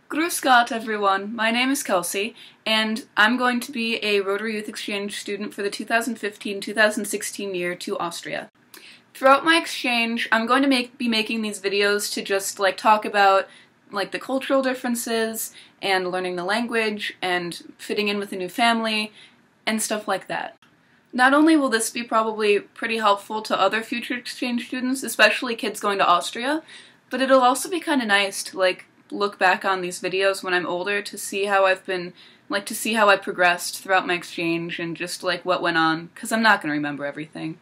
Grüß Gott, everyone. My name is Kelsey, and I'm going to be a Rotary Youth Exchange student for the 2015-2016 year to Austria. Throughout my exchange, I'm going to be making these videos to just talk about the cultural differences and learning the language and fitting in with a new family and stuff like that. Not only will this be probably pretty helpful to other future exchange students, especially kids going to Austria, but it'll also be kind of nice to look back on these videos when I'm older to see how I progressed throughout my exchange and just what went on, because I'm not going to remember everything.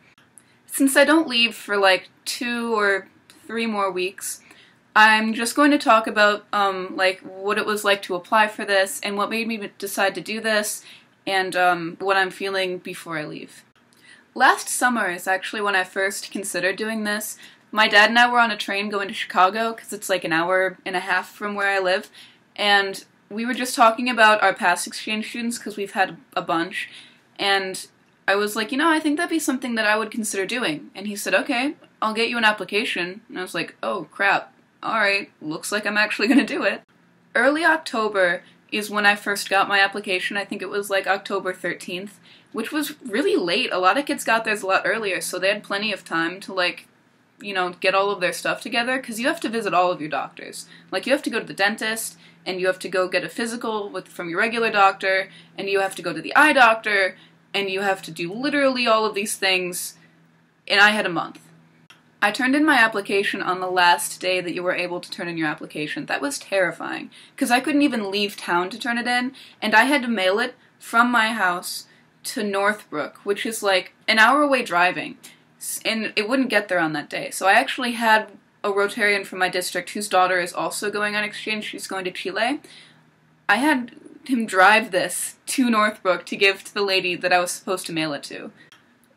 Since I don't leave for 2 or 3 more weeks, I'm just going to talk about what it was like to apply for this and what made me decide to do this and what I'm feeling before I leave. Last summer is actually when I first considered doing this. My dad and I were on a train going to Chicago, because it's an hour and a half from where I live, and we were just talking about our past exchange students, because we've had a bunch, and I was like, I think that'd be something that I would consider doing. And he said, okay, I'll get you an application. And I was like, oh crap, alright, looks like I'm actually gonna do it. Early October is when I first got my application. I think it was October 13th, which was really late. A lot of kids got theirs a lot earlier, so they had plenty of time to get all of their stuff together, because you have to visit all of your doctors. You have to go to the dentist, and you have to go get a physical from your regular doctor, and you have to go to the eye doctor, and you have to do literally all of these things, and I had a month. I turned in my application on the last day that you were able to turn in your application. That was terrifying, because I couldn't even leave town to turn it in, and I had to mail it from my house to Northbrook, which is an hour away driving. And it wouldn't get there on that day. So I actually had a Rotarian from my district whose daughter is also going on exchange. She's going to Chile. I had him drive this to Northbrook to give to the lady that I was supposed to mail it to.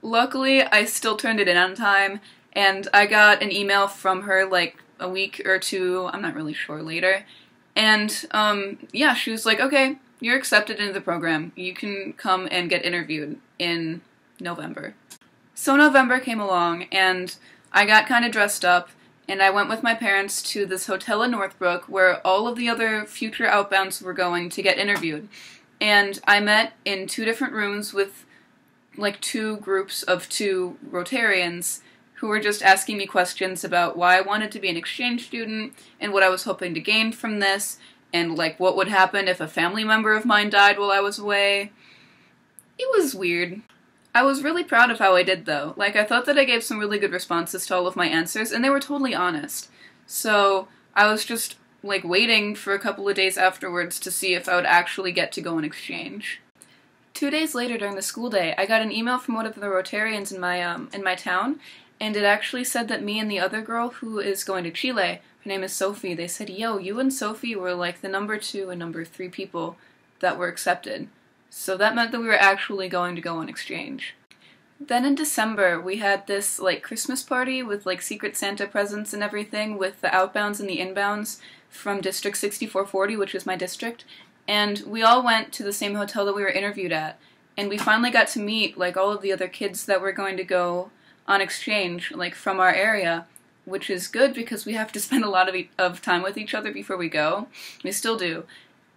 Luckily, I still turned it in on time, and I got an email from her a week or two, I'm not really sure, later. And yeah, she was like, okay, you're accepted into the program. You can come and get interviewed in November. So November came along, and I got kind of dressed up, and I went with my parents to this hotel in Northbrook where all of the other future outbounds were going to get interviewed. And I met in 2 different rooms with 2 groups of 2 Rotarians who were just asking me questions about why I wanted to be an exchange student and what I was hoping to gain from this, and what would happen if a family member of mine died while I was away. It was weird. I was really proud of how I did, though. I thought that I gave some really good responses to all of my answers, and they were totally honest. So I was just, waiting for a couple of days afterwards to see if I would actually get to go on exchange. 2 days later, during the school day, I got an email from one of the Rotarians in my town, and it actually said that me and the other girl who is going to Chile, her name is Sophie, they said, yo, you and Sophie were the number 2 and number 3 people that were accepted. So that meant that we were actually going to go on exchange. Then in December, we had this Christmas party with Secret Santa presents and everything with the outbounds and the inbounds from District 6440, which is my district, and we all went to the same hotel that we were interviewed at, and we finally got to meet all of the other kids that were going to go on exchange from our area, which is good because we have to spend a lot of time with each other before we go. We still do.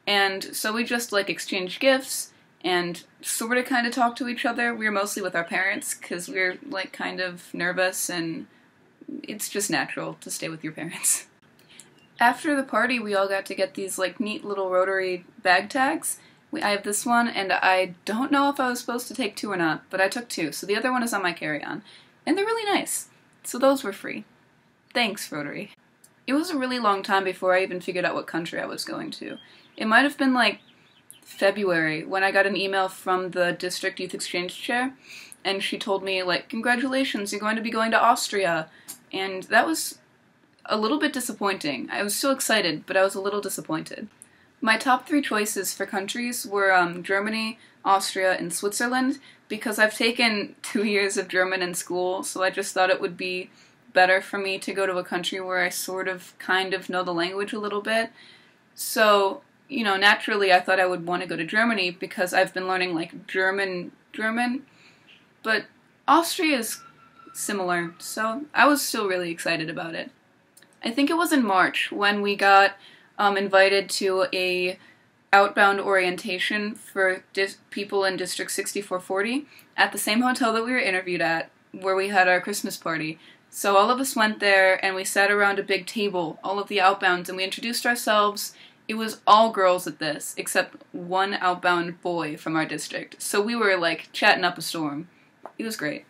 And so we just exchanged gifts and sort of kind of talk to each other. We were mostly with our parents because we were kind of nervous, and it's just natural to stay with your parents. After the party, we all got to get these neat little Rotary bag tags. I have this one, and I don't know if I was supposed to take 2 or not, but I took 2, so the other one is on my carry-on. And they're really nice. So those were free. Thanks, Rotary. It was a really long time before I even figured out what country I was going to. It might have been February, when I got an email from the district youth exchange chair, and she told me, congratulations, you're going to be going to Austria, and that was a little bit disappointing. I was still excited, but I was a little disappointed. My top 3 choices for countries were Germany, Austria, and Switzerland, because I've taken 2 years of German in school, so I just thought it would be better for me to go to a country where I kind of know the language a little bit. So naturally I thought I would want to go to Germany because I've been learning German, but Austria is similar, so I was still really excited about it. I think it was in March when we got invited to a outbound orientation for people in District 6440 at the same hotel that we were interviewed at, where we had our Christmas party. So all of us went there, and we sat around a big table, all of the outbounds, and we introduced ourselves. It was all girls at this, except one outbound boy from our district. So we were, like, chatting up a storm. It was great.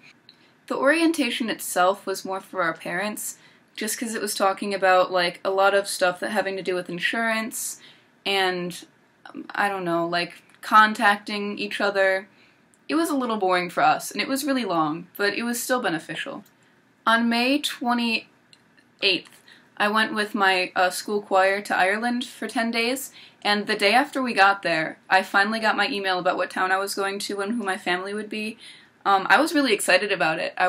The orientation itself was more for our parents, just because it was talking about, like, a lot of stuff that having to do with insurance, and, I don't know, like, contacting each other. It was a little boring for us, and it was really long, but it was still beneficial. On May 28th, I went with my school choir to Ireland for 10 days, and the day after we got there, I finally got my email about what town I was going to and who my family would be. I was really excited about it. I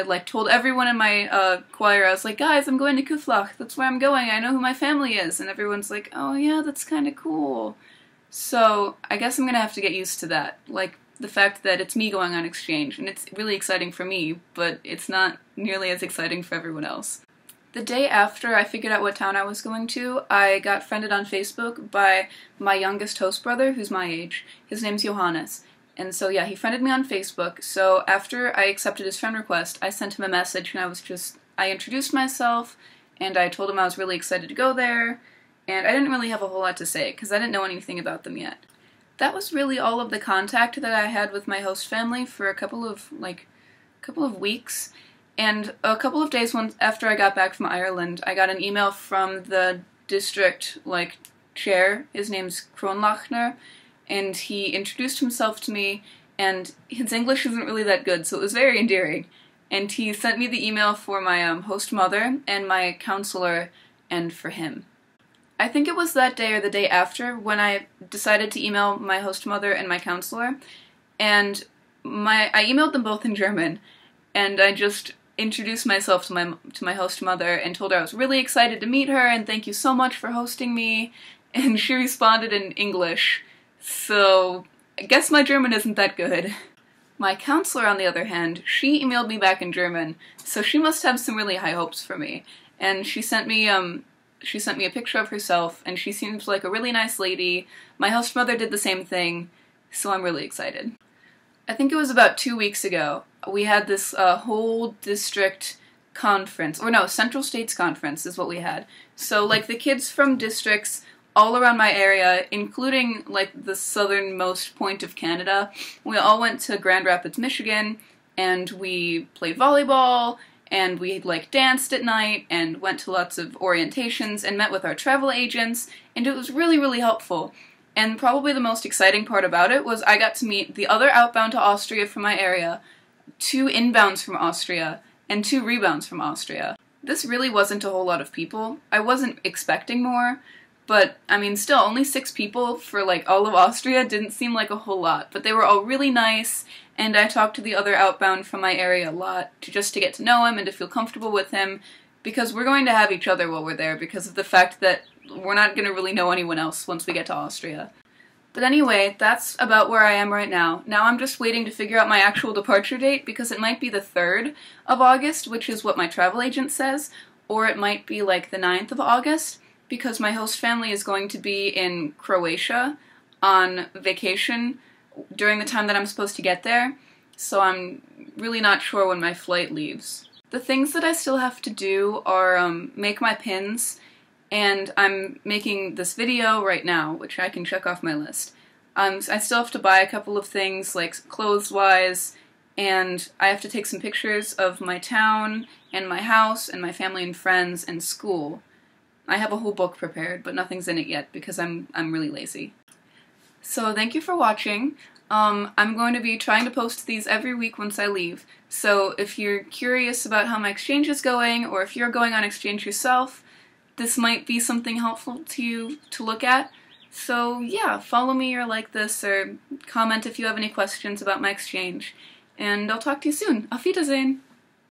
like told everyone in my choir, I was like, guys, I'm going to Kuflach, that's where I'm going, I know who my family is, and everyone's like, oh yeah, that's kinda cool. So, I guess I'm gonna have to get used to that. Like, the fact that it's me going on exchange, and it's really exciting for me, but it's not nearly as exciting for everyone else. The day after I figured out what town I was going to, I got friended on Facebook by my youngest host brother, who's my age. His name's Johannes. And so yeah, he friended me on Facebook, so after I accepted his friend request, I sent him a message, and I introduced myself, and I told him I was really excited to go there, and I didn't really have a whole lot to say, because I didn't know anything about them yet. That was really all of the contact that I had with my host family for a couple of weeks, and a couple of days after I got back from Ireland, I got an email from the district, chair. His name's Kronlachner, and he introduced himself to me, and his English isn't really that good, so it was very endearing. And he sent me the email for my host mother and my counselor, and for him. I think it was that day or the day after when I decided to email my host mother and my counselor, and I emailed them both in German, and I just introduced myself to my host mother and told her I was really excited to meet her and thank you so much for hosting me, and she responded in English. So, I guess my German isn't that good. My counselor, on the other hand, she emailed me back in German, so she must have some really high hopes for me. And she sent me a picture of herself, and she seems like a really nice lady. My host mother did the same thing, so I'm really excited. I think it was about 2 weeks ago, we had this whole district conference, or no, Central States Conference is what we had. So, the kids from districts all around my area, including, the southernmost point of Canada, we all went to Grand Rapids, Michigan, and we played volleyball, and we, danced at night, and went to lots of orientations, and met with our travel agents, and it was really, really helpful. And probably the most exciting part about it was I got to meet the other outbound to Austria from my area, 2 inbounds from Austria, and 2 rebounds from Austria. This really wasn't a whole lot of people. I wasn't expecting more, but, I mean, still, only 6 people for, all of Austria didn't seem like a whole lot, but they were all really nice, and I talked to the other outbound from my area a lot, just to get to know him and to feel comfortable with him, because we're going to have each other while we're there, because of the fact that we're not going to really know anyone else once we get to Austria. But anyway, that's about where I am right now. Now I'm just waiting to figure out my actual departure date, because it might be the 3rd of August, which is what my travel agent says, or it might be, the 9th of August, because my host family is going to be in Croatia on vacation during the time that I'm supposed to get there, so I'm really not sure when my flight leaves. The things that I still have to do are make my pins, and I'm making this video right now, which I can check off my list. I still have to buy a couple of things, clothes-wise, and I have to take some pictures of my town, and my house, and my family and friends, and school. I have a whole book prepared, but nothing's in it yet because I'm really lazy. So thank you for watching. I'm going to be trying to post these every week once I leave, so if you're curious about how my exchange is going, or if you're going on exchange yourself, this might be something helpful to you to look at. So yeah, follow me or like this, or comment if you have any questions about my exchange, and I'll talk to you soon. Auf Wiedersehen!